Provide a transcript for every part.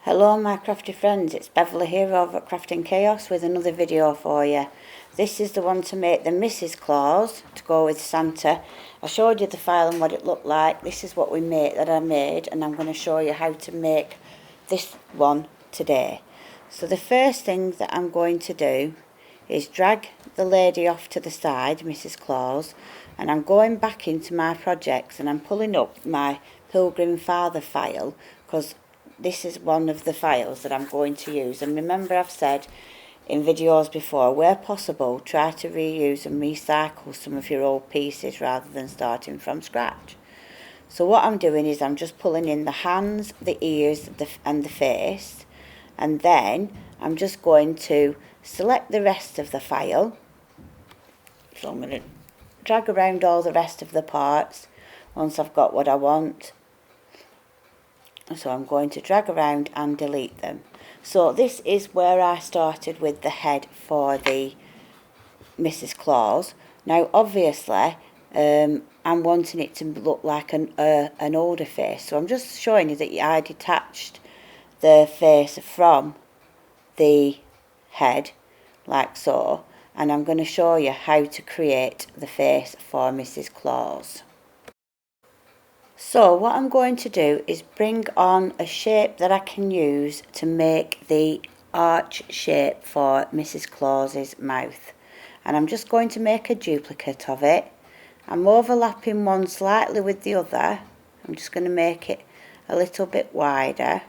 Hello my crafty friends, it's Beverleigh here over at Crafting Chaos with another video for you. This is the one to make the Mrs Claus to go with Santa. I showed you the file and what it looked like. This is what I made, and I'm going to show you how to make this one today. So the first thing that I'm going to do is drag the lady off to the side, Mrs Claus, and I'm going back into my projects and I'm pulling up my Pilgrim Father file because this is one of the files that I'm going to use. And remember, I've said in videos before, where possible, try to reuse and recycle some of your old pieces rather than starting from scratch. So what I'm doing is I'm just pulling in the hands, the ears, and the face, and then I'm just going to select the rest of the file. So I'm going to drag around all the rest of the parts once I've got what I want. So I'm going to drag around and delete them. So this is where I started with the head for the Mrs Claus. Now obviously I'm wanting it to look like an older face. So I'm just showing you that I detached the face from the head like so. And I'm going to show you how to create the face for Mrs Claus. So what I'm going to do is bring on a shape that I can use to make the arch shape for Mrs Claus's mouth. And I'm just going to make a duplicate of it. I'm overlapping one slightly with the other. I'm just going to make it a little bit wider.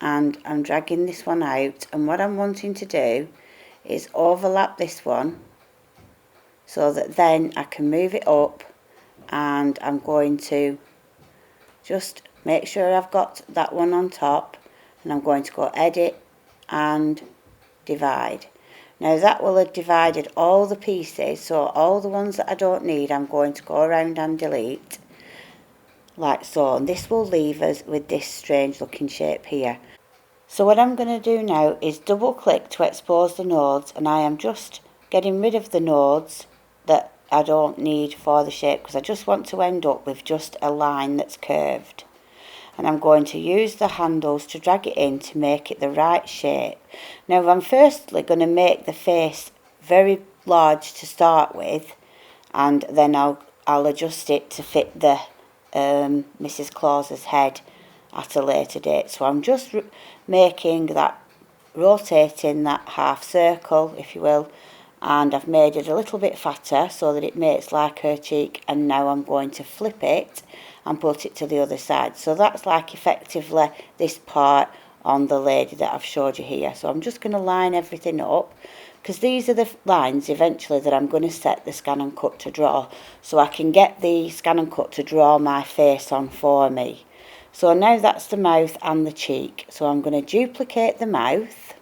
And I'm dragging this one out. And what I'm wanting to do is overlap this one so that then I can move it up. And I'm going to just make sure I've got that one on top, and I'm going to go edit and divide. Now that will have divided all the pieces, so all the ones that I don't need I'm going to go around and delete like so, and this will leave us with this strange looking shape here. So what I'm going to do now is double click to expose the nodes, and I am just getting rid of the nodes that I don't need for the shape because I just want to end up with just a line that's curved. And I'm going to use the handles to drag it in to make it the right shape. Now I'm firstly going to make the face very large to start with, and then I'll adjust it to fit the Mrs Claus's head at a later date. So I'm just making that, rotating that half circle if you will, and I've made it a little bit fatter so that it makes like her cheek, and now I'm going to flip it and put it to the other side. So that's like effectively this part on the lady that I've showed you here. So I'm just going to line everything up because these are the lines eventually that I'm going to set the scan and cut to draw, so I can get the scan and cut to draw my face on for me. So now that's the mouth and the cheek. So I'm going to duplicate the mouth.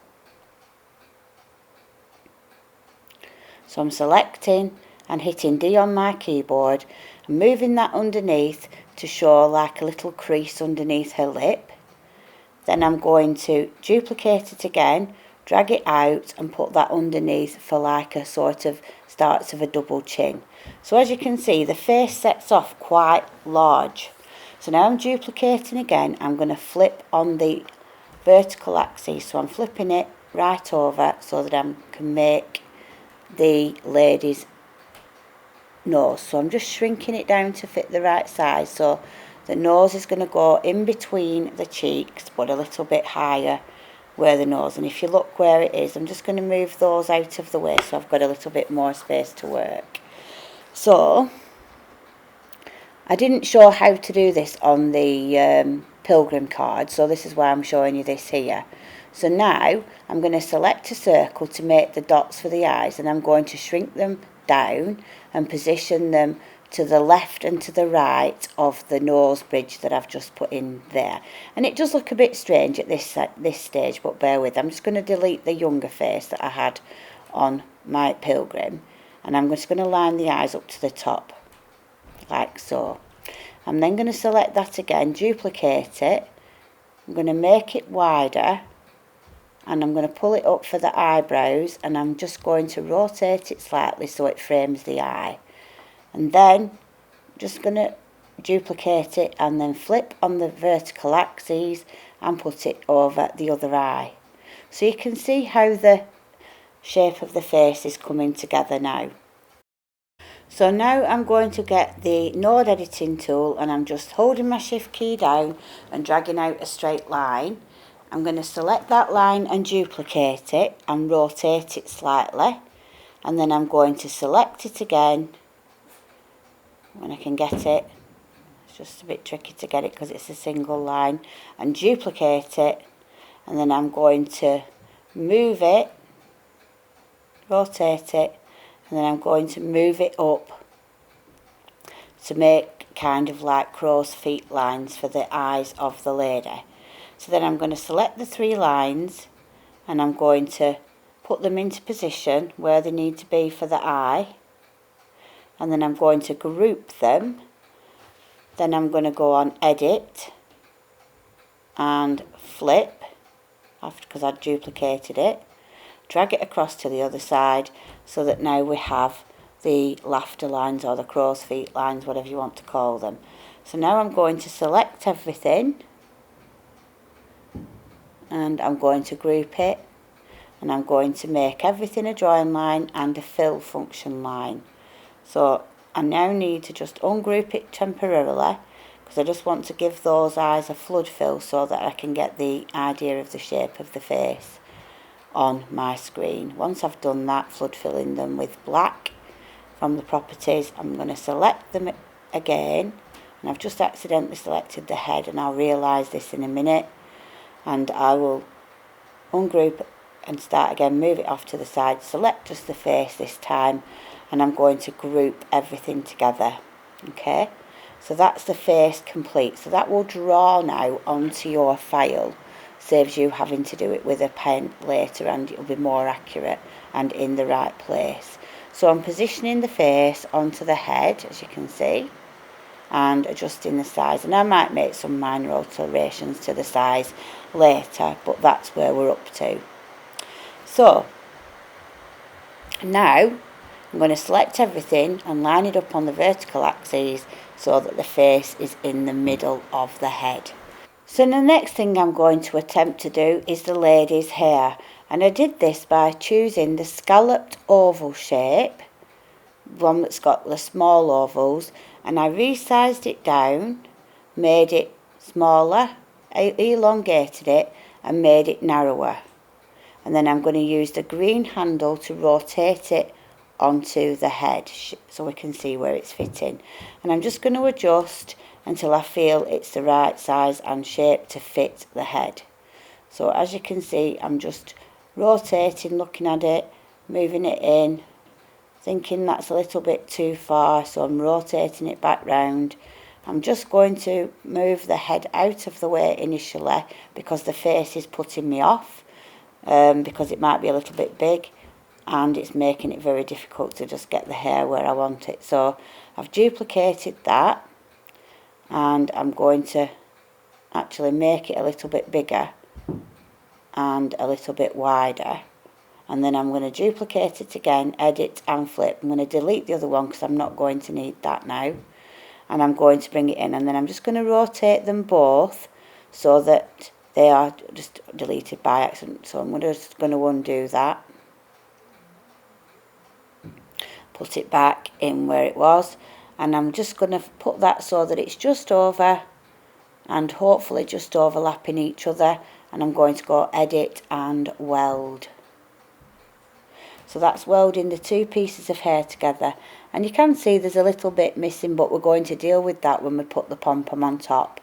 So I'm selecting and hitting D on my keyboard and moving that underneath to show like a little crease underneath her lip. Then I'm going to duplicate it again, drag it out and put that underneath for like a sort of starts of a double chin. So as you can see, the face sets off quite large. So now I'm duplicating again. I'm going to flip on the vertical axis. So I'm flipping it right over so that I can make the lady's nose. So I'm just shrinking it down to fit the right size. So the nose is going to go in between the cheeks but a little bit higher where the nose, and if you look where it is, I'm just going to move those out of the way so I've got a little bit more space to work. So I didn't show how to do this on the pilgrim card, so this is why I'm showing you this here. So now I'm going to select a circle to make the dots for the eyes, and I'm going to shrink them down and position them to the left and to the right of the nose bridge that I've just put in there. And it does look a bit strange at this stage, but bear with. I'm just going to delete the younger face that I had on my pilgrim, and I'm just going to line the eyes up to the top like so. I'm then going to select that again, duplicate it. I'm going to make it wider, and I'm going to pull it up for the eyebrows, and I'm just going to rotate it slightly so it frames the eye. And then I'm just going to duplicate it and then flip on the vertical axes and put it over the other eye. So you can see how the shape of the face is coming together now. So now I'm going to get the node editing tool, and I'm just holding my shift key down and dragging out a straight line. I'm going to select that line and duplicate it and rotate it slightly, and then I'm going to select it again when I can get it. It's just a bit tricky to get it because it's a single line, and duplicate it, and then I'm going to move it, rotate it, and then I'm going to move it up to make kind of like crow's feet lines for the eyes of the lady. So then I'm going to select the 3 lines and I'm going to put them into position where they need to be for the eye, and then I'm going to group them. Then I'm going to go on edit and flip after, because I duplicated it, drag it across to the other side so that now we have the laughter lines or the crow's feet lines, whatever you want to call them. So now I'm going to select everything and I'm going to group it, and I'm going to make everything a drawing line and a fill function line. So I now need to just ungroup it temporarily because I just want to give those eyes a flood fill so that I can get the idea of the shape of the face on my screen. Once I've done that, flood filling them with black from the properties, I'm going to select them again, and I've just accidentally selected the head, and I'll realise this in a minute, and I will ungroup and start again, move it off to the side, select just the face this time, and I'm going to group everything together. Okay, so that's the face complete. So that will draw now onto your file, saves you having to do it with a pen later, and it'll be more accurate and in the right place. So I'm positioning the face onto the head, as you can see, and adjusting the size, and I might make some minor alterations to the size later, but that's where we're up to. So now I'm going to select everything and line it up on the vertical axis so that the face is in the middle of the head. So the next thing I'm going to attempt to do is the lady's hair, and I did this by choosing the scalloped oval shape, one that's got the small ovals, and I resized it down, made it smaller, elongated it and made it narrower, and then I'm going to use the green handle to rotate it onto the head so we can see where it's fitting, and I'm just going to adjust until I feel it's the right size and shape to fit the head. So as you can see, I'm just rotating, looking at it, moving it in, thinking that's a little bit too far, so I'm rotating it back round. I'm just going to move the head out of the way initially because the face is putting me off, because it might be a little bit big and it's making it very difficult to just get the hair where I want it. So I've duplicated that, and I'm going to actually make it a little bit bigger and a little bit wider, and then I'm going to duplicate it again, edit and flip. I'm going to delete the other one because I'm not going to need that now, and I'm going to bring it in, and then I'm just going to rotate them both so that they are just deleted by accident. So I'm just going to undo that, put it back in where it was, and I'm just going to put that so that it's just over and hopefully just overlapping each other, and I'm going to go edit and weld. So that's welding the 2 pieces of hair together, and you can see there's a little bit missing, but we're going to deal with that when we put the pom-pom on top.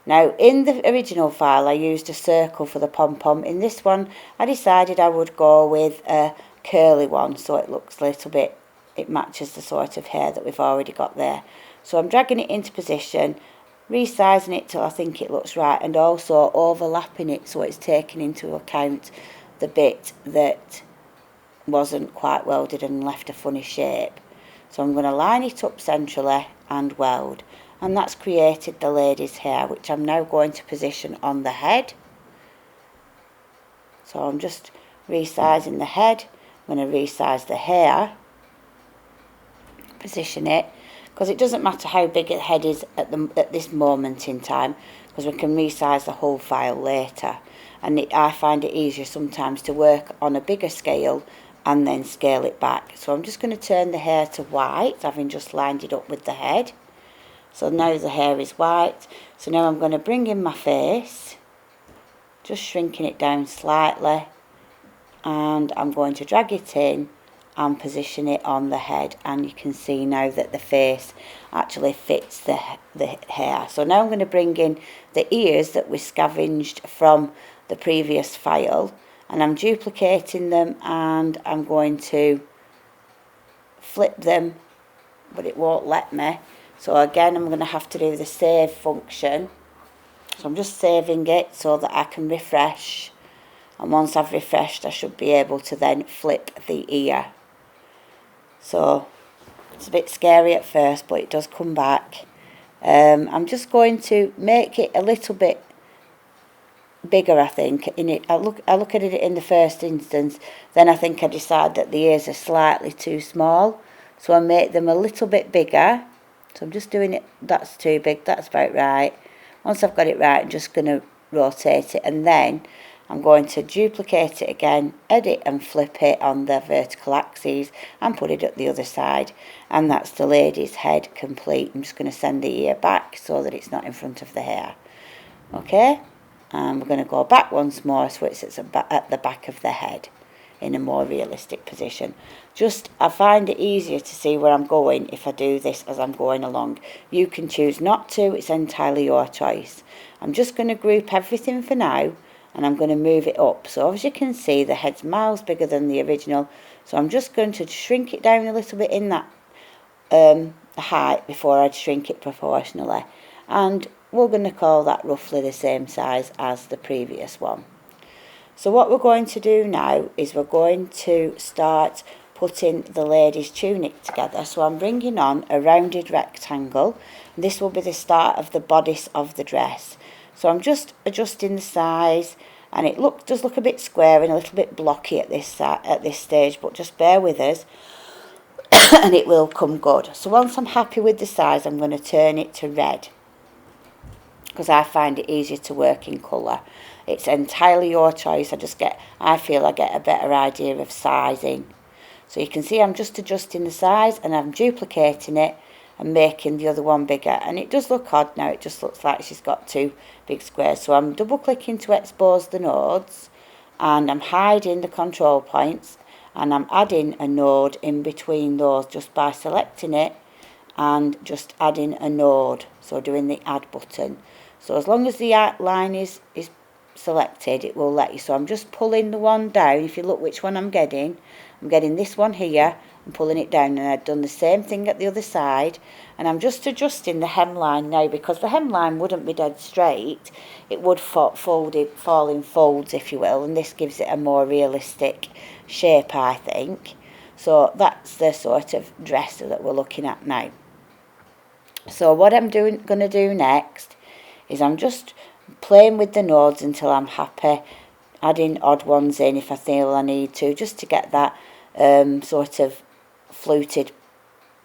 Now in the original file I used a circle for the pom-pom. In this one I decided I would go with a curly one so it looks a little bit, it matches the sort of hair that we've already got there. So I'm dragging it into position, resizing it till I think it looks right, and also overlapping it so it's taking into account the bit that wasn't quite welded and left a funny shape. So I'm going to line it up centrally and weld, and that's created the lady's hair, which I'm now going to position on the head. So I'm just resizing the head. I'm going to resize the hair, position it, because it doesn't matter how big a head is at this moment in time, because we can resize the whole file later. And I find it easier sometimes to work on a bigger scale and then scale it back. So I'm just going to turn the hair to white, having just lined it up with the head. So now the hair is white. So now I'm going to bring in my face, just shrinking it down slightly, and I'm going to drag it in and position it on the head, and you can see now that the face actually fits the hair. So now I'm going to bring in the ears that we scavenged from the previous file, and I'm duplicating them, and I'm going to flip them, but it won't let me. So again, I'm going to have to do the save function. So I'm just saving it so that I can refresh, and once I've refreshed I should be able to then flip the ear. So it's a bit scary at first, but it does come back. I'm just going to make it a little bit bigger, I think. I look at it in the first instance, then I think I decide that the ears are slightly too small, so I make them a little bit bigger. So I'm just doing it, that's too big, that's about right. Once I've got it right, I'm just going to rotate it, and then I'm going to duplicate it again, edit and flip it on the vertical axis and put it at the other side. And that's the lady's head complete. I'm just going to send the ear back so that it's not in front of the hair. Okay, and we're going to go back once more so it's at the back of the head in a more realistic position. I find it easier to see where I'm going if I do this as I'm going along. You can choose not to, it's entirely your choice. I'm just going to group everything for now, and I'm going to move it up. So as you can see, the head's miles bigger than the original, so I'm just going to shrink it down a little bit in that height before I'd shrink it proportionally, and we're going to call that roughly the same size as the previous one. So what we're going to do now is we're going to start putting the lady's tunic together. So I'm bringing on a rounded rectangle. This will be the start of the bodice of the dress. So I'm just adjusting the size, and it does look a bit square and a little bit blocky at this stage, but just bear with us and it will come good. So once I'm happy with the size, I'm going to turn it to red, because I find it easier to work in colour. It's entirely your choice. I feel I get a better idea of sizing. So you can see I'm just adjusting the size, and I'm duplicating it and making the other one bigger. And it does look odd now. It just looks like she's got two big squares. So I'm double clicking to expose the nodes, and I'm hiding the control points, and I'm adding a node in between those just by selecting it and just adding a node. So doing the add button. So as long as the line is selected, it will let you. So I'm just pulling the one down. If you look which one I'm getting this one here and pulling it down, and I've done the same thing at the other side, and I'm just adjusting the hemline now, because the hemline wouldn't be dead straight, it would fall in folds, if you will, and this gives it a more realistic shape, I think. So that's the sort of dress that we're looking at now. So what I'm going to do next is I'm just playing with the nodes until I'm happy, adding odd ones in if I feel I need to, just to get that sort of fluted,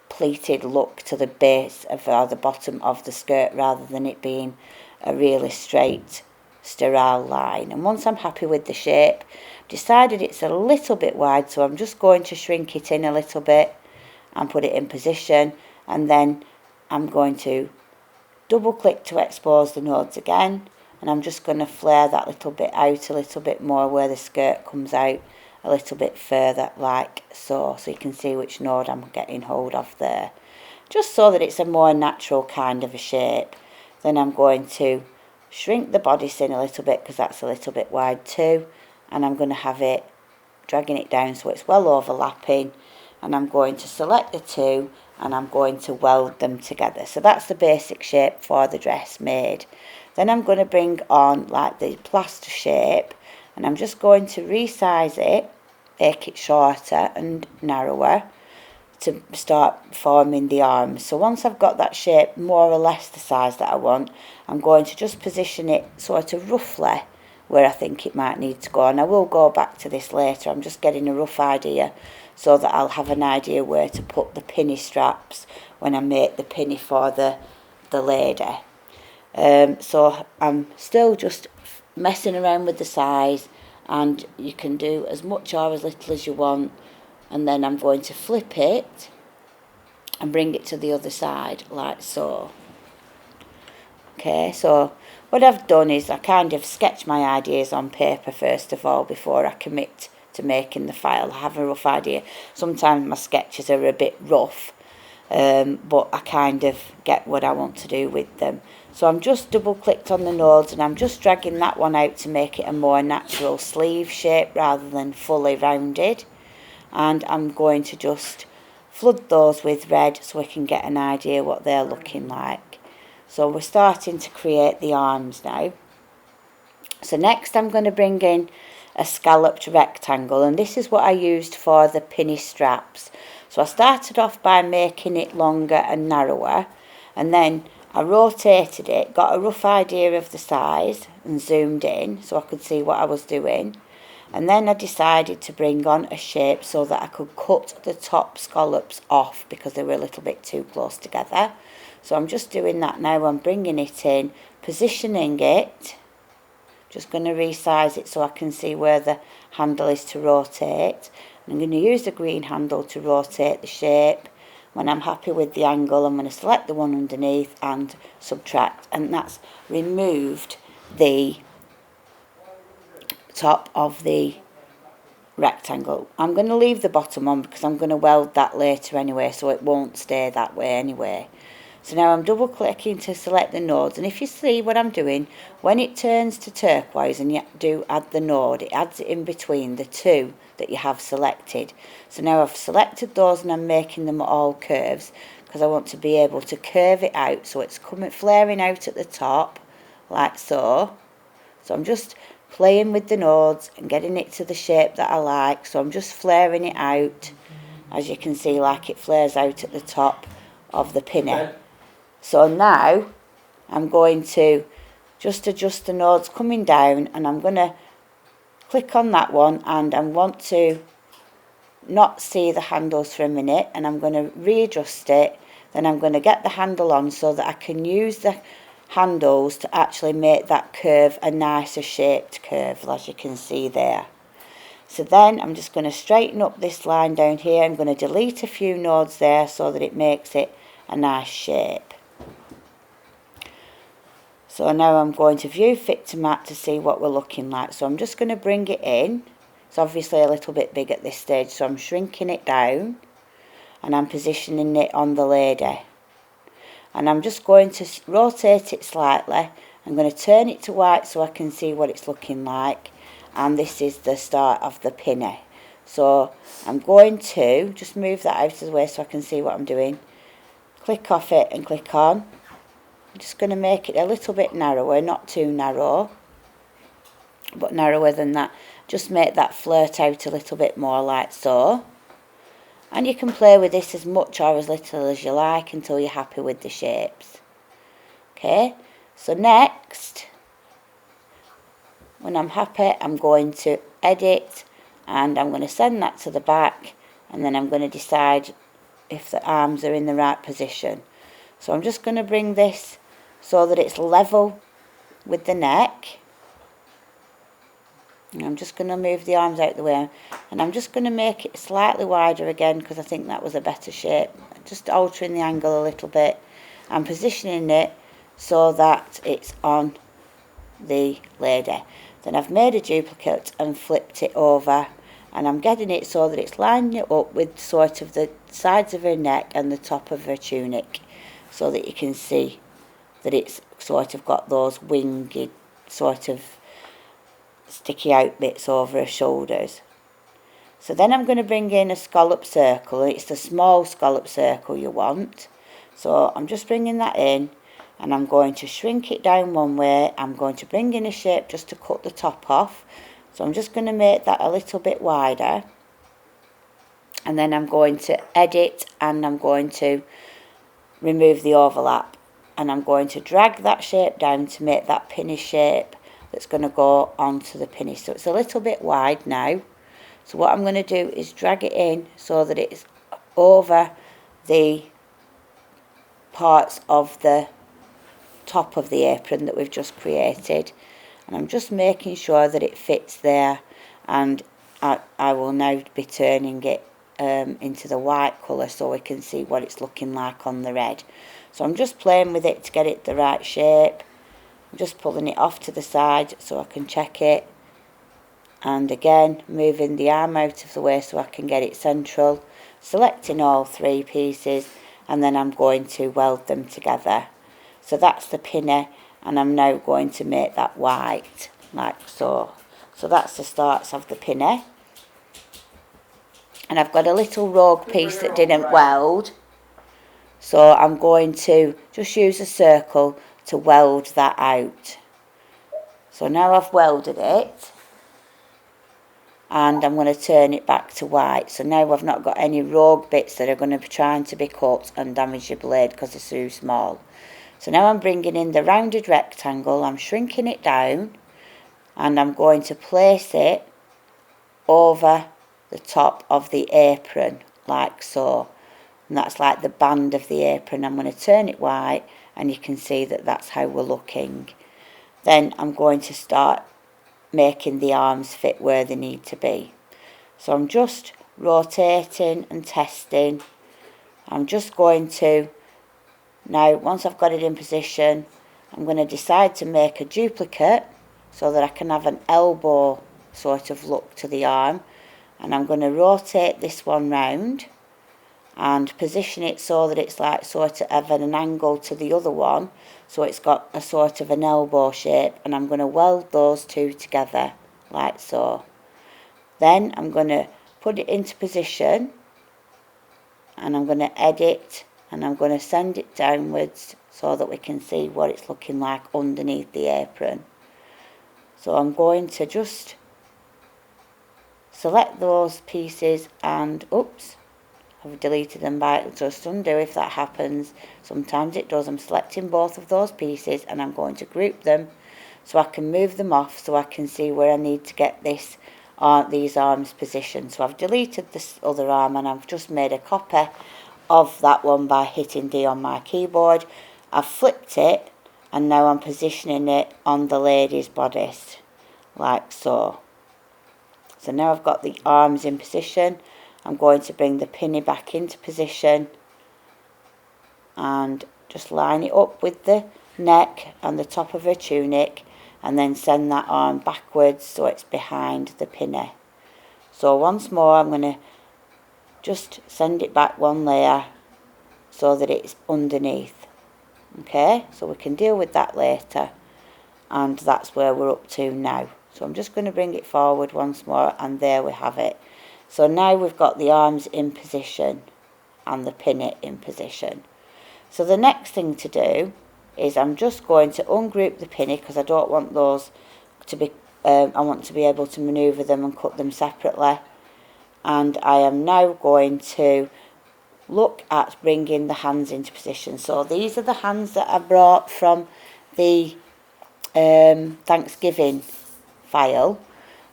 pleated look to the base or the bottom of the skirt, rather than it being a really straight, sterile line. And once I'm happy with the shape, I've decided it's a little bit wide, so I'm just going to shrink it in a little bit and put it in position, and then I'm going to double click to expose the nodes again, and I'm just going to flare that little bit out a little bit more where the skirt comes out a little bit further, like so you can see which node I'm getting hold of there, just so that it's a more natural kind of a shape. Then I'm going to shrink the bodice in a little bit, because that's a little bit wide too, and I'm going to have it dragging it down so it's well overlapping, and I'm going to select the two and I'm going to weld them together. So that's the basic shape for the dress made. Then I'm going to bring on like the plaster shape, and I'm just going to resize it, make it shorter and narrower to start forming the arms. So once I've got that shape more or less the size that I want, I'm going to just position it sort of roughly where I think it might need to go, and I will go back to this later. I'm just getting a rough idea so that I'll have an idea where to put the pinny straps when I make the pinny for the lady. So I'm still just messing around with the size, and you can do as much or as little as you want, and then I'm going to flip it and bring it to the other side like so. Okay, so what I've done is I kind of sketch my ideas on paper first of all before I commit to making the file. I have a rough idea. Sometimes my sketches are a bit rough, but I kind of get what I want to do with them. So I'm just double clicked on the nodes, and I'm just dragging that one out to make it a more natural sleeve shape rather than fully rounded. And I'm going to just flood those with red so we can get an idea what they're looking like. So we're starting to create the arms now. So next I'm going to bring in a scalloped rectangle, and this is what I used for the pinny straps. So I started off by making it longer and narrower, and then I rotated it, got a rough idea of the size and zoomed in so I could see what I was doing. And then I decided to bring on a shape so that I could cut the top scallops off because they were a little bit too close together. So I'm just doing that now. I'm bringing it in, positioning it. Just going to resize it so I can see where the handle is to rotate. I'm going to use the green handle to rotate the shape. When I'm happy with the angle, I'm going to select the one underneath and subtract. And that's removed the top of the rectangle. I'm going to leave the bottom on because I'm going to weld that later anyway, so it won't stay that way anyway. So now I'm double clicking to select the nodes, and if you see what I'm doing, when it turns to turquoise and you do add the node, it adds it in between the two that you have selected. So now I've selected those and I'm making them all curves because I want to be able to curve it out so it's coming flaring out at the top like so. So I'm just playing with the nodes and getting it to the shape that I like. So I'm just flaring it out, as you can see, like it flares out at the top of the pinny. So now I'm going to just adjust the nodes coming down, and I'm going to click on that one, and I want to not see the handles for a minute, and I'm going to readjust it. Then I'm going to get the handle on so that I can use the handles to actually make that curve a nicer shaped curve, as you can see there. So then I'm just going to straighten up this line down here. I'm going to delete a few nodes there so that it makes it a nice shape. So now I'm going to view fit to map to see what we're looking like. So I'm just going to bring it in. It's obviously a little bit big at this stage, so I'm shrinking it down and I'm positioning it on the lady. And I'm just going to rotate it slightly. I'm going to turn it to white so I can see what it's looking like. And this is the start of the pinny. So I'm going to just move that out of the way so I can see what I'm doing. Click off it and click on. I'm just going to make it a little bit narrower, not too narrow, but narrower than that. Just make that flirt out a little bit more like so. And you can play with this as much or as little as you like until you're happy with the shapes. Okay, so next, when I'm happy, I'm going to edit, and I'm going to send that to the back, and then I'm going to decide if the arms are in the right position. So I'm just going to bring this so that it's level with the neck. And I'm just going to move the arms out the way, and I'm just going to make it slightly wider again because I think that was a better shape. Just altering the angle a little bit and positioning it so that it's on the lady. Then I've made a duplicate and flipped it over, and I'm getting it so that it's lining it up with sort of the sides of her neck and the top of her tunic, so that you can see that it's sort of got those winged sort of sticky out bits over her shoulders. So then I'm going to bring in a scallop circle, and it's the small scallop circle you want. So I'm just bringing that in, and I'm going to shrink it down one way. I'm going to bring in a shape just to cut the top off. So I'm just going to make that a little bit wider, and then I'm going to edit, and I'm going to remove the overlap, and I'm going to drag that shape down to make that pinny shape that's going to go onto the pinny. So it's a little bit wide now. So what I'm going to do is drag it in so that it's over the parts of the top of the apron that we've just created, and I'm just making sure that it fits there, and I will now be turning it into the white colour so we can see what it's looking like on the red. So I'm just playing with it to get it the right shape. I'm just pulling it off to the side so I can check it, and again moving the arm out of the way so I can get it central, selecting all 3 pieces, and then I'm going to weld them together. So that's the pinner, and I'm now going to make that white like so. So that's the starts of the pinner, and I've got a little rogue piece that didn't weld, so I'm going to just use a circle to weld that out. So now I've welded it, and I'm going to turn it back to white. So now I've not got any rogue bits that are going to be trying to be cut and damage your blade because they're too small. So now I'm bringing in the rounded rectangle, I'm shrinking it down, and I'm going to place it over the top of the apron like so, and that's like the band of the apron. I'm going to turn it white, and you can see that that's how we're looking. Then I'm going to start making the arms fit where they need to be. So I'm just rotating and testing. I'm just going to, now once I've got it in position, I'm going to decide to make a duplicate so that I can have an elbow sort of look to the arm, and I'm going to rotate this one round and position it so that it's like sort of at an angle to the other one, so it's got a sort of an elbow shape, and I'm going to weld those 2 together like so. Then I'm going to put it into position, and I'm going to edit, and I'm going to send it downwards so that we can see what it's looking like underneath the apron. So I'm going to just select those pieces, and oops, I've deleted them by, just undo if that happens. Sometimes it does. I'm selecting both of those pieces, and I'm going to group them so I can move them off so I can see where I need to get this these arms positioned. So I've deleted this other arm, and I've just made a copy of that one by hitting D on my keyboard. I've flipped it, and now I'm positioning it on the lady's bodice like so. So now I've got the arms in position. I'm going to bring the pinny back into position and just line it up with the neck and the top of her tunic, and then send that arm backwards so it's behind the pinny. So once more I'm going to just send it back 1 layer so that it's underneath. Okay, so we can deal with that later, and that's where we're up to now. So I'm just going to bring it forward once more, and there we have it. So now we've got the arms in position and the pinny in position. So the next thing to do is I'm just going to ungroup the pinny, because I don't want those to be, I want to be able to manoeuvre them and cut them separately. And I am now going to look at bringing the hands into position. So these are the hands that I brought from the Thanksgiving file,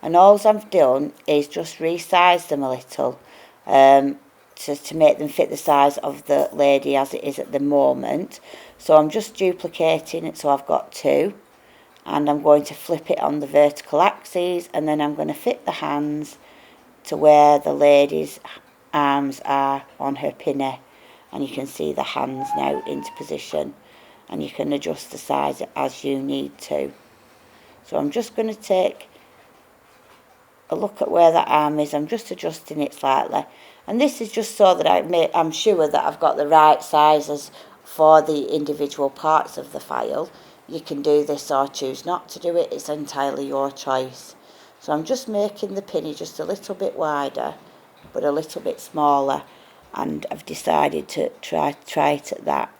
and all I've done is just resize them a little to make them fit the size of the lady as it is at the moment. So I'm just duplicating it, so I've got 2, and I'm going to flip it on the vertical axis, and then I'm going to fit the hands to where the lady's arms are on her pinny, and you can see the hands now into position, and you can adjust the size as you need to. So I'm just going to take a look at where that arm is. I'm just adjusting it slightly, and this is just so that I'm sure that I've got the right sizes for the individual parts of the file. You can do this or choose not to do it, it's entirely your choice. So I'm just making the pinny just a little bit wider but a little bit smaller, and I've decided to try it at that.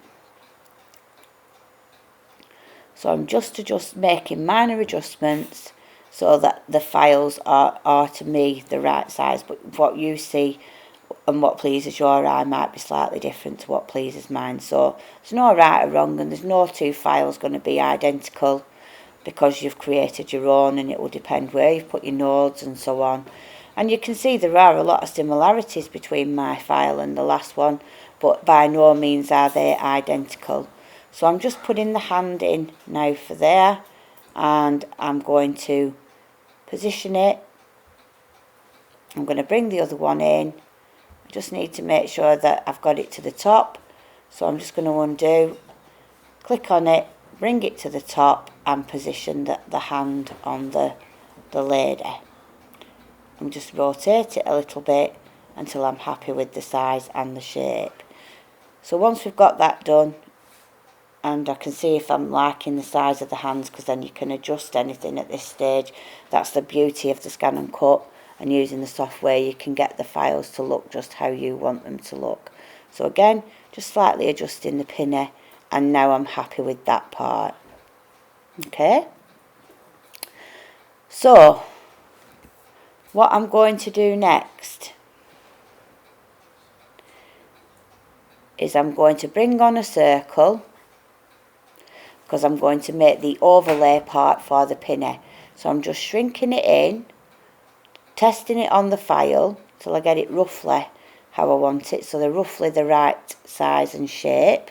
So I'm just making minor adjustments so that the files are to me the right size, but what you see and what pleases your eye might be slightly different to what pleases mine. So there's no right or wrong, and there's no 2 files going to be identical, because you've created your own, and it will depend where you've put your nodes and so on. And you can see there are a lot of similarities between my file and the last one, but by no means are they identical. So I'm just putting the hand in now for there, and I'm going to position it. I'm going to bring the other one in. I just need to make sure that I've got it to the top. So I'm just going to undo, click on it, bring it to the top and position the hand on the lady. And just rotate it a little bit until I'm happy with the size and the shape. So once we've got that done, and I can see if I'm liking the size of the hands, because then you can adjust anything at this stage. That's the beauty of the Scan and Cut, and using the software you can get the files to look just how you want them to look. So again, just slightly adjusting the pinner, and now I'm happy with that part. Okay, so what I'm going to do next is I'm going to bring on a circle, because I'm going to make the overlay part for the pinner. So I'm just shrinking it in, testing it on the file till I get it roughly how I want it, so they're roughly the right size and shape.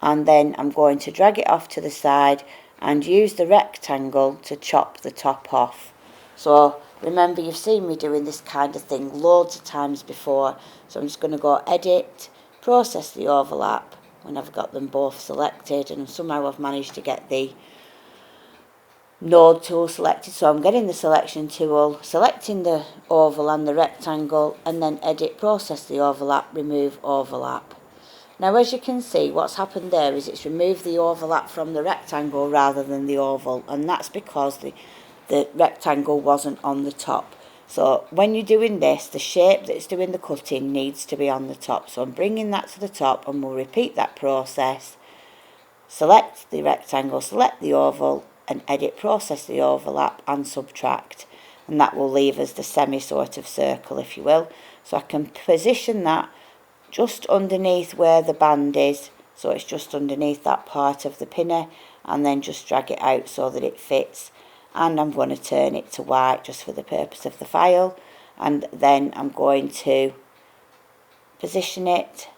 And then I'm going to drag it off to the side and use the rectangle to chop the top off. So remember, you've seen me doing this kind of thing loads of times before. So I'm just going to go edit, process the overlap when I've got them both selected, and somehow I've managed to get the node tool selected. So I'm getting the selection tool, selecting the oval and the rectangle, and then edit, process the overlap, remove overlap. Now as you can see, what's happened there is it's removed the overlap from the rectangle rather than the oval, and that's because the rectangle wasn't on the top. So when you're doing this, the shape that's doing the cutting needs to be on the top. So I'm bringing that to the top, and we'll repeat that process. Select the rectangle, select the oval, and edit, process the overlap and subtract. And that will leave us the semi sort of circle, if you will. So I can position that just underneath where the band is. So it's just underneath that part of the pinner, and then just drag it out so that it fits. And I'm going to turn it to white just for the purpose of the file, and then I'm going to position it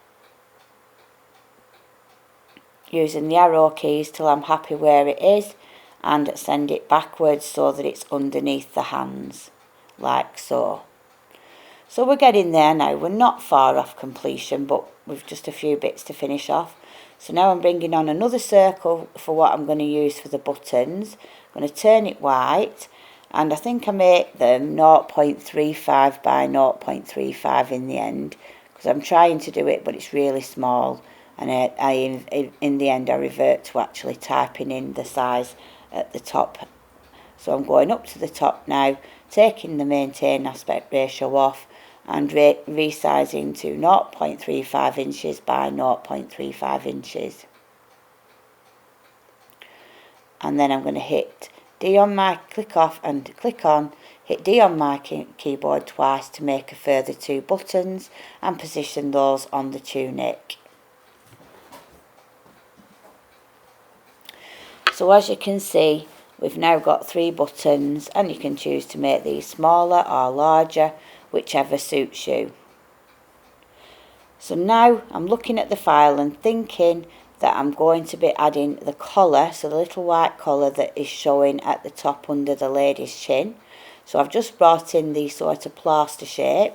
using the arrow keys till I'm happy where it is, and send it backwards so that it's underneath the hands, like so. So we're getting there now. We're not far off completion, but we've just a few bits to finish off. So now I'm bringing on another circle for what I'm going to use for the buttons. I'm going to turn it white, and I think I make them 0.35 by 0.35 in the end, because I'm trying to do it but it's really small, and in the end I revert to actually typing in the size at the top. So I'm going up to the top now, taking the maintain aspect ratio off and resizing to 0.35 inches by 0.35 inches. And then I'm going to hit D on my click off and click on, hit D on my keyboard twice to make a further 2 buttons and position those on the tunic. So as you can see, we've now got 3 buttons, and you can choose to make these smaller or larger, whichever suits you. So now I'm looking at the file and thinking that I'm going to be adding the collar, so the little white collar that is showing at the top under the lady's chin. So I've just brought in the sort of plaster shape,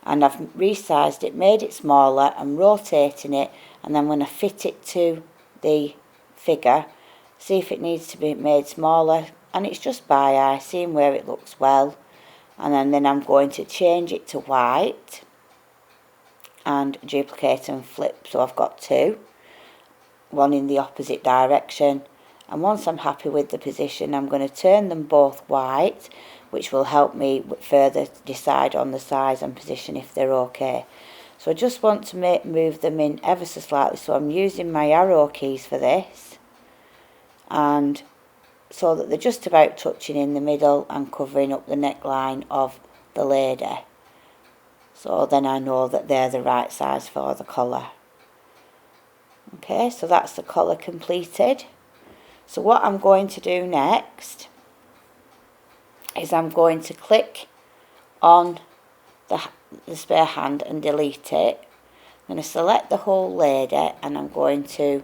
and I've resized it, made it smaller, and rotating it, and then when I fit it to the figure, see if it needs to be made smaller, and it's just by eye, seeing where it looks well. And then I'm going to change it to white and duplicate and flip, so I've got 2, one in the opposite direction. And once I'm happy with the position, I'm going to turn them both white, which will help me further decide on the size and position if they're okay. So I just want to move them in ever so slightly, so I'm using my arrow keys for this, and so that they're just about touching in the middle and covering up the neckline of the lady. So then I know that they're the right size for the collar. Okay, so that's the collar completed. So what I'm going to do next is I'm going to click on the spare hand and delete it. I'm going to select the whole lady, and I'm going to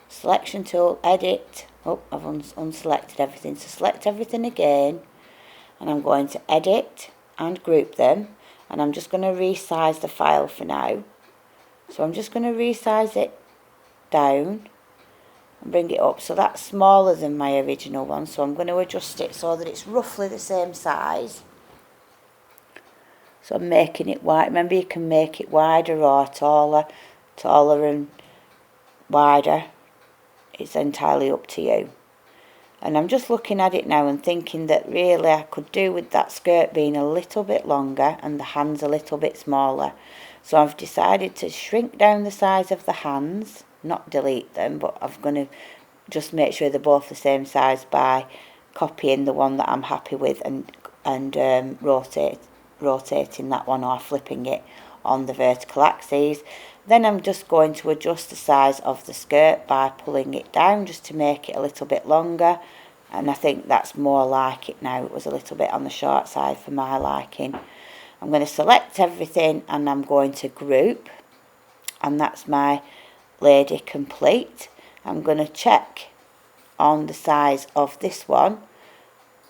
selection tool, edit. Oh, I've unselected everything, so select everything again, and I'm going to edit and group them, and I'm just going to resize the file for now. So I'm just going to resize it down and bring it up, so that's smaller than my original one, so I'm going to adjust it so that it's roughly the same size. So I'm making it wide. Remember, you can make it wider or taller and wider. It's entirely up to you. And I'm just looking at it now and thinking that really I could do with that skirt being a little bit longer and the hands a little bit smaller. So I've decided to shrink down the size of the hands, not delete them, but I'm going to just make sure they're both the same size by copying the one that I'm happy with and rotating that one or flipping it on the vertical axis. Then I'm just going to adjust the size of the skirt by pulling it down just to make it a little bit longer, and I think that's more like it now. It was a little bit on the short side for my liking. I'm going to select everything and I'm going to group, and that's my lady complete. I'm going to check on the size of this one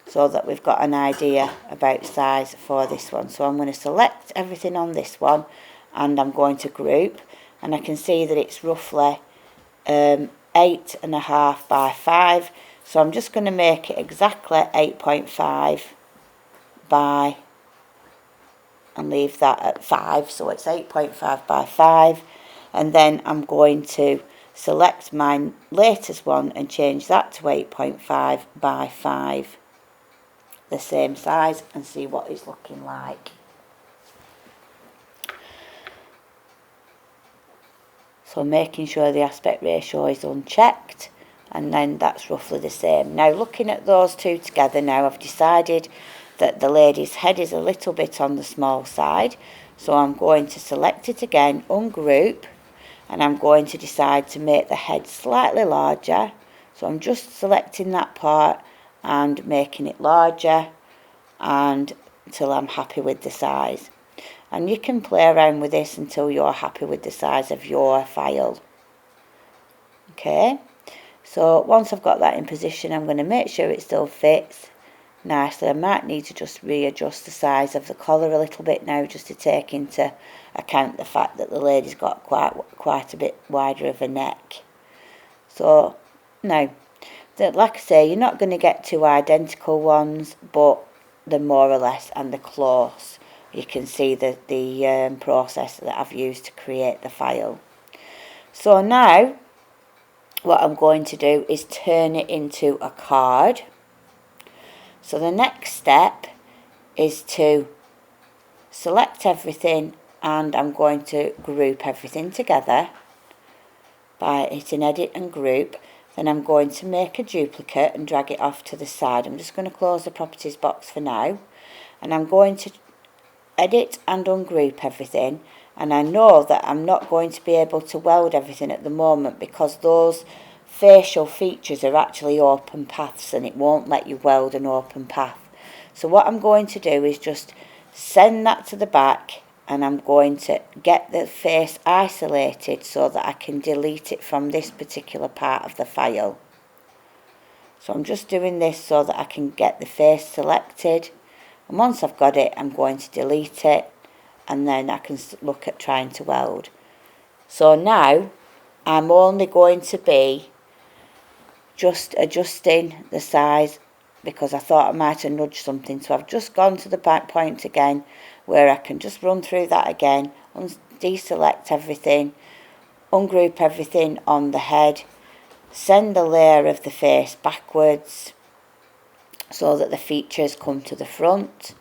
so that we've got an idea about size for this one. So I'm going to select everything on this one and I'm going to group, and I can see that it's roughly 8.5 by 5, so I'm just going to make it exactly 8.5 by, and leave that at 5, so it's 8.5 by 5, and then I'm going to select my latest one and change that to 8.5 by 5, the same size, and see what it's looking like. So making sure the aspect ratio is unchecked, and then that's roughly the same. Now looking at those two together now, I've decided that the lady's head is a little bit on the small side, so I'm going to select it again, ungroup, and I'm going to decide to make the head slightly larger. So I'm just selecting that part and making it larger and until I'm happy with the size. And you can play around with this until you're happy with the size of your file. Okay, so once I've got that in position, I'm going to make sure it still fits nicely. I might need to just readjust the size of the collar a little bit now, just to take into account the fact that the lady's got quite a bit wider of a neck. So now, like I say, you're not going to get two identical ones, but they're more or less, and they're close. You can see the process that I've used to create the file. So now what I'm going to do is turn it into a card. So the next step is to select everything, and I'm going to group everything together by hitting edit and group. Then I'm going to make a duplicate and drag it off to the side. I'm just going to close the properties box for now, and I'm going to edit and ungroup everything. And I know that I'm not going to be able to weld everything at the moment because those facial features are actually open paths and it won't let you weld an open path. So what I'm going to do is just send that to the back, and I'm going to get the face isolated so that I can delete it from this particular part of the file. So I'm just doing this so that I can get the face selected, and once I've got it, I'm going to delete it, and then I can look at trying to weld. So now I'm only going to be just adjusting the size because I thought I might have nudged something. So I've just gone to the back point again where I can just run through that again, deselect everything, ungroup everything on the head, send the layer of the face backwards so that the features come to the front,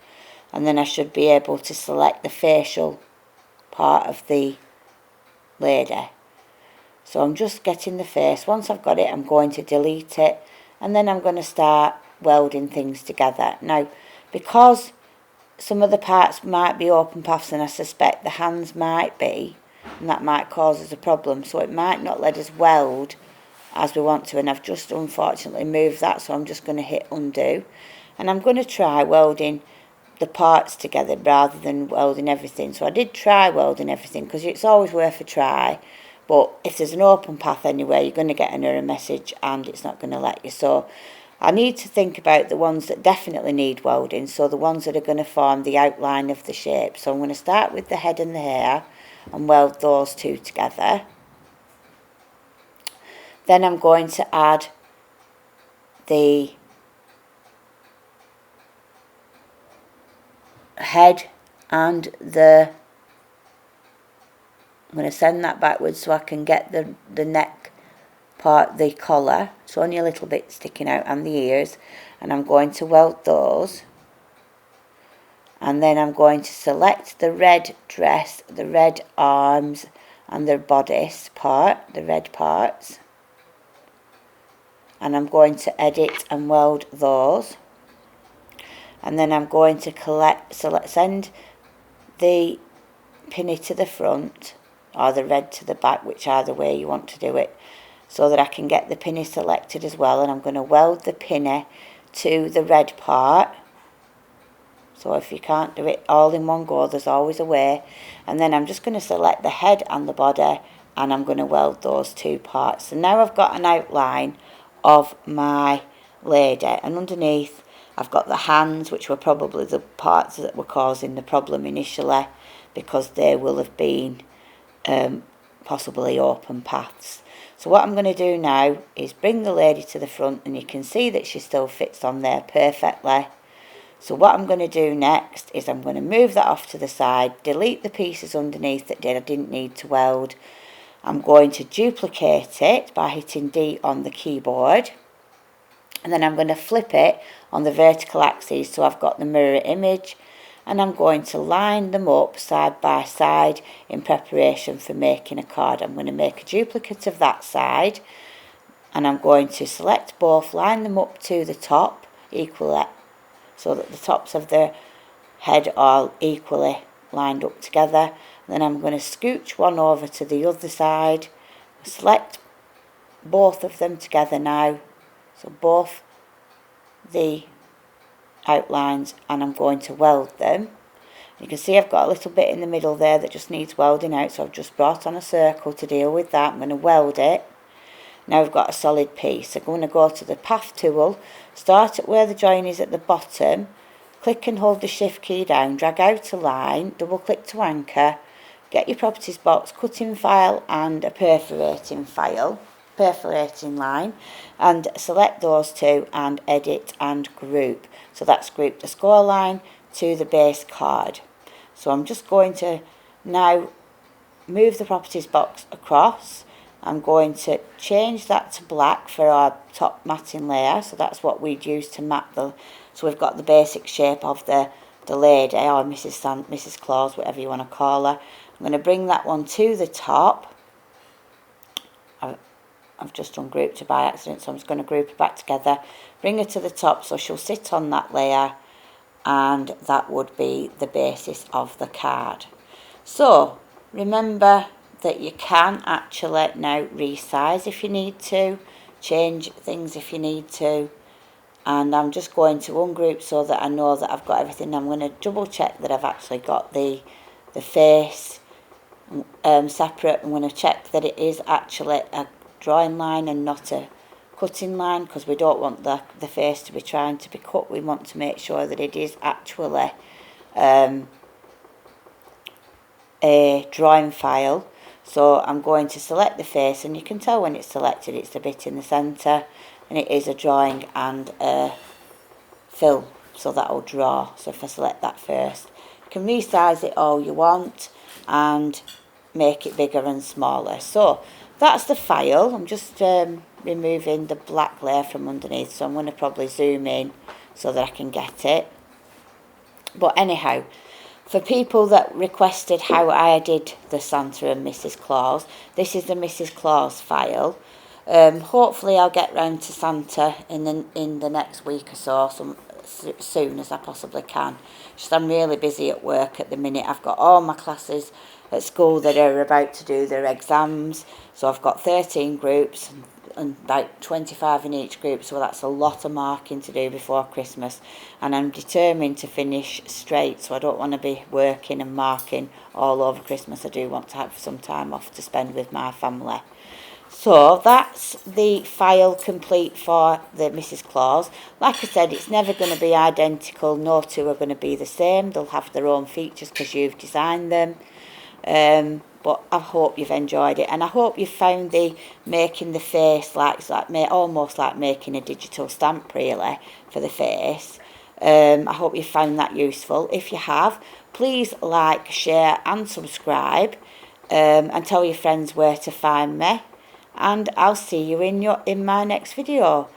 and then I should be able to select the facial part of the lady. So I'm just getting the face. Once I've got it, I'm going to delete it, and then I'm going to start welding things together. Now, because some of the parts might be open paths, and I suspect the hands might be, and that might cause us a problem, so it might not let us weld as we want to, and I've just unfortunately moved that, so I'm just going to hit undo, and I'm going to try welding the parts together rather than welding everything. So I did try welding everything because it's always worth a try. But if there's an open path anywhere, you're going to get an error message and it's not going to let you. So I need to think about the ones that definitely need welding. So the ones that are going to form the outline of the shape. So I'm going to start with the head and the hair and weld those two together. Then I'm going to add the head and I'm going to send that backwards so I can get the neck part, the collar. It's only a little bit sticking out, and the ears, and I'm going to weld those. And then I'm going to select the red dress, the red arms and the bodice part, the red parts, and I'm going to edit and weld those. And then I'm going to send the pinny to the front or the red to the back, whichever way you want to do it, so that I can get the pinny selected as well. And I'm going to weld the pinny to the red part. So if you can't do it all in one go, there's always a way. And then I'm just going to select the head and the body, and I'm going to weld those two parts. So now I've got an outline of my lady, and underneath I've got the hands, which were probably the parts that were causing the problem initially, because they will have been possibly open paths. So what I'm going to do now is bring the lady to the front, and you can see that she still fits on there perfectly. So what I'm going to do next is I'm going to move that off to the side, delete the pieces underneath that I didn't need to weld. I'm going to duplicate it by hitting D on the keyboard, and then I'm going to flip it on the vertical axis so I've got the mirror image, and I'm going to line them up side by side in preparation for making a card. I'm going to make a duplicate of that side, and I'm going to select both, line them up to the top equally so that the tops of the head are equally lined up together. Then I'm going to scooch one over to the other side, select both of them together now, so both the outlines, and I'm going to weld them. You can see I've got a little bit in the middle there that just needs welding out, so I've just brought on a circle to deal with that. I'm going to weld it. Now I've got a solid piece. I'm going to go to the path tool, start at where the join is at the bottom, click and hold the shift key down, drag out a line, double click to anchor, get your properties box, cutting file and a perforating line, and select those two and edit and group. So that's grouped the score line to the base card. So I'm just going to now move the properties box across. I'm going to change that to black for our top matting layer. So that's what we'd use to mat the, so we've got the basic shape of the lady, or Mrs Claus, whatever you want to call her. I'm going to bring that one to the top. I've just ungrouped her by accident, so I'm just going to group her back together, bring her to the top so she'll sit on that layer, and that would be the basis of the card. So remember that you can actually now resize if you need to, change things if you need to, and I'm just going to ungroup so that I know that I've got everything. I'm going to double check that I've actually got the face separate. I'm going to check that it is actually a drawing line and not a cutting line, because we don't want the face to be trying to be cut. We want to make sure that it is actually a drawing file. So I'm going to select the face, and you can tell when it's selected it's a bit in the centre, and it is a drawing and a fill, so that will draw. So if I select that first, you can resize it all you want and make it bigger and smaller. So that's the file. I'm just removing the black layer from underneath, so I'm going to probably zoom in so that I can get it. But anyhow, for people that requested how I did the Santa and Mrs Claus, this is the Mrs Claus file. Hopefully I'll get round to Santa in the next week or so, as soon as I possibly can. Just I'm really busy at work at the minute. I've got all my classes at school that are about to do their exams, so I've got 13 groups, and like 25 in each group, so that's a lot of marking to do before Christmas, and I'm determined to finish straight, so I don't want to be working and marking all over Christmas. I do want to have some time off to spend with my family. So that's the file complete for the Mrs Claus. Like I said, it's never going to be identical. No two are going to be the same. They'll have their own features because you've designed them. But I hope you've enjoyed it, and I hope you found the making the face almost like making a digital stamp really for the face. I hope you found that useful. If you have, please like, share and subscribe, and tell your friends where to find me. And I'll see you in my next video.